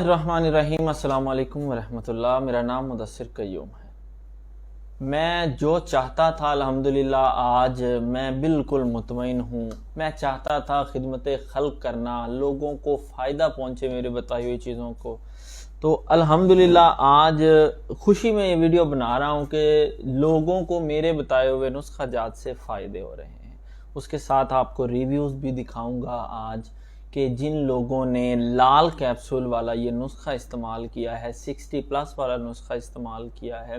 रहमानिर्रहीम अस्सलाम वालेकुम वरहमतुल्लाह। मेरा नाम मुदस्सिर क़य्यूम है। मैं जो चाहता था अल्हम्दुलिल्लाह आज मैं बिल्कुल मुतमईन हूँ। मैं चाहता था खिदमत खल्क करना, लोगों को फ़ायदा पहुँचे मेरे बताई हुई चीज़ों को। तो अल्हम्दुलिल्लाह आज खुशी में ये वीडियो बना रहा हूँ कि लोगों को मेरे बताए हुए नुस्खा जात से फ़ायदे हो रहे हैं। उसके साथ आपको रिव्यूज़ भी दिखाऊँगा आज कि जिन लोगों ने लाल कैप्सूल वाला ये नुस्खा इस्तेमाल किया है, 60+ वाला नुस्खा इस्तेमाल किया है,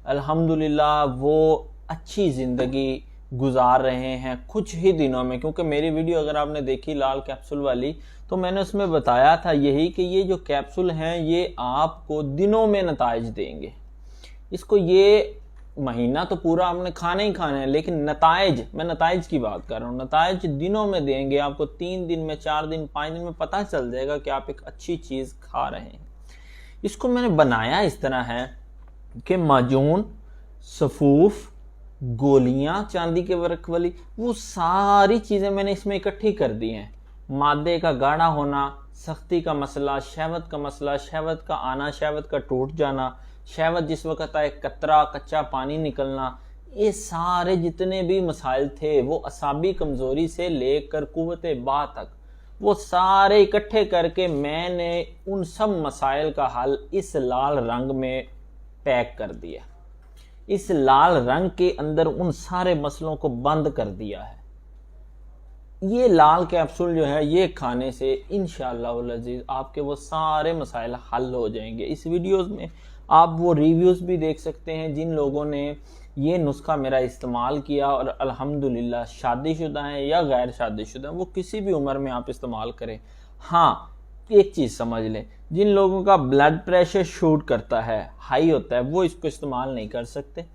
अल्हम्दुलिल्लाह वो अच्छी ज़िंदगी गुजार रहे हैं कुछ ही दिनों में। क्योंकि मेरी वीडियो अगर आपने देखी लाल कैप्सूल वाली तो मैंने उसमें बताया था यही कि ये जो कैप्सूल हैं ये आपको दिनों में नताइज देंगे। इसको ये महीना तो पूरा आपने खाना ही खाना है, लेकिन नताइज, मैं नताइज की बात कर रहा हूँ, नताइज दिनों में देंगे आपको। 3 दिन में, 4 दिन, 5 दिन में पता चल जाएगा कि आप एक अच्छी चीज़ खा रहे हैं। इसको मैंने बनाया इस तरह है कि माजून, सफूफ, गोलियां चांदी के वर्क वाली, वो सारी चीज़ें मैंने इसमें इकट्ठी कर दी हैं। मादे का गाढ़ा होना, सख्ती का मसला, शहवत का मसला, शहवत का आना, शहवत का टूट जाना, शहवत जिस वक्त आए कतरा कच्चा पानी निकलना, ये सारे जितने भी मसाइल थे वो असाबी कमज़ोरी से लेकर कुव्वत बा तक, वो सारे इकट्ठे करके मैंने उन सब मसाइल का हल इस लाल रंग में पैक कर दिया। इस लाल रंग के अंदर उन सारे मसलों को बंद कर दिया है। ये लाल कैप्सूल जो है ये खाने से इंशाअल्लाह अज़ीज़ आपके वो सारे मसाइल हल हो जाएंगे। इस वीडियोस में आप वो रिव्यूज़ भी देख सकते हैं जिन लोगों ने ये नुस्खा मेरा इस्तेमाल किया और अल्हम्दुलिल्लाह शादीशुदा हैं या गैर शादीशुदा हैं, वो किसी भी उम्र में आप इस्तेमाल करें। हाँ, एक चीज़ समझ लें, जिन लोगों का ब्लड प्रेशर शूट करता है, हाई होता है, वो इसको इस्तेमाल नहीं कर सकते।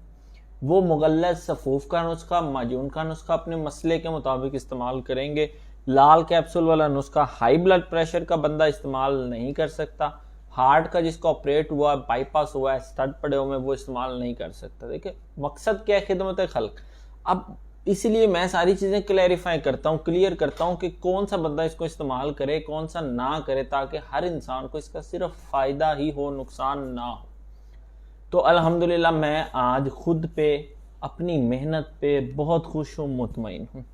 वो मुगल्लज़ सफूफ का नुस्खा, माजून का नुस्खा अपने मसले के मुताबिक इस्तेमाल करेंगे। लाल कैप्सूल वाला नुस्खा हाई ब्लड प्रेशर का बंदा इस्तेमाल नहीं कर सकता। हार्ट का जिसका ऑपरेट हुआ, बाईपास हुआ है, स्टड पड़े हुए, वो इस्तेमाल नहीं कर सकता। देखिए मकसद क्या है, खिदमत खल्क। अब इसलिए मैं सारी चीज़ें क्लैरिफाई करता हूँ, क्लियर करता हूँ कि कौन सा बंदा इसको इस्तेमाल करे, कौन सा ना करे, ताकि हर इंसान को इसका सिर्फ फ़ायदा ही हो, नुकसान ना हो। तो अल्हम्दुलिल्लाह मैं आज खुद पे, अपनी मेहनत पे बहुत खुश हूँ, मुतमईन हूँ।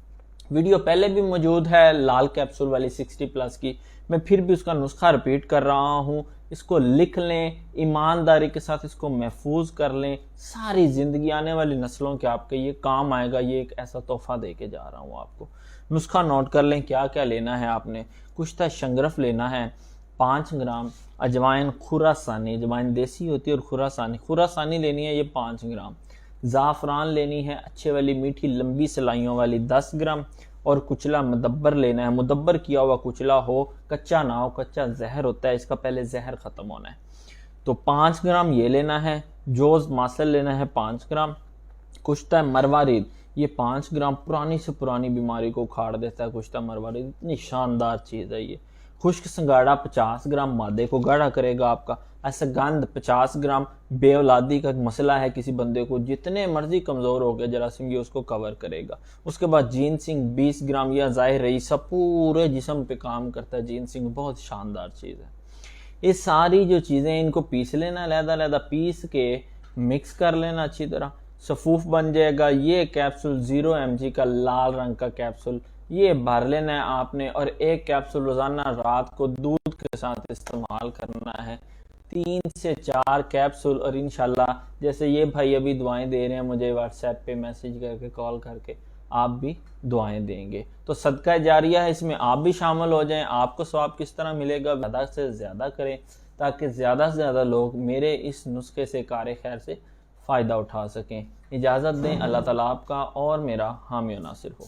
वीडियो पहले भी मौजूद है लाल कैप्सूल वाली 60+ की, मैं फिर भी उसका नुस्खा रिपीट कर रहा हूँ। इसको लिख लें, ईमानदारी के साथ इसको महफूज कर लें, सारी ज़िंदगी आने वाली नस्लों के आपके ये काम आएगा। ये एक ऐसा तोहफा दे के जा रहा हूँ आपको। नुस्खा नोट कर लें, क्या क्या लेना है आपने। कुश्ता शंगरफ लेना है 5 ग्राम, अजवाइन खुरासानी, अजवाइन देसी होती है, और खुरासानी लेनी है ये 5 ग्राम। ज़ाफ़रान लेनी है अच्छे वाली मीठी लंबी सलाइयों वाली 10 ग्राम, और कुचला मुदब्बर लेना है। मुदब्बर किया हुआ कुचला हो, कच्चा ना हो, कच्चा जहर होता है, इसका पहले जहर ख़त्म होना है। तो 5 ग्राम ये लेना है। जोज़ मासल लेना है 5 ग्राम। कुश्ता मरवारिद ये 5 ग्राम, पुरानी से पुरानी बीमारी को उखाड़ देता है कुश्ता मरवारिद, इतनी शानदार चीज़ है ये। खुश्क संगाड़ा 50 ग्राम, मादे को गाढ़ा करेगा आपका। असगंध 50 ग्राम, बेऔलादी का मसला है किसी बंदे को, जितने मर्जी कमज़ोर हो गया जरासीम, ये उसको कवर करेगा। उसके बाद जीनसिंग 20 ग्राम, या ज़ाहिर रही सब पूरे जिस्म पे काम करता है। जीनसिंग बहुत शानदार चीज़ है। ये सारी जो चीज़ें इनको पीस लेना, लहदा पीस के मिक्स कर लेना अच्छी तरह, सफूफ बन जाएगा। ये कैप्सूल 0 mg का लाल रंग का कैप्सूल ये भर लेना है आपने, और एक कैप्सूल रोज़ाना रात को दूध के साथ इस्तेमाल करना है। 3 से 4 कैप्सूल, और इंशाल्लाह जैसे ये भाई अभी दुआएं दे रहे हैं मुझे व्हाट्सएप पे मैसेज करके, कॉल करके, आप भी दुआएं देंगे। तो सदका जारिया है, इसमें आप भी शामिल हो जाएं। आपको सवाब किस तरह मिलेगा, ज़्यादा से ज़्यादा करें ताकि ज़्यादा से ज़्यादा लोग मेरे इस नुस्खे से, कार खैर से फ़ायदा उठा सकें। इजाज़त दें। अल्लाह ताला आपका और मेरा हामी और नासिर हो।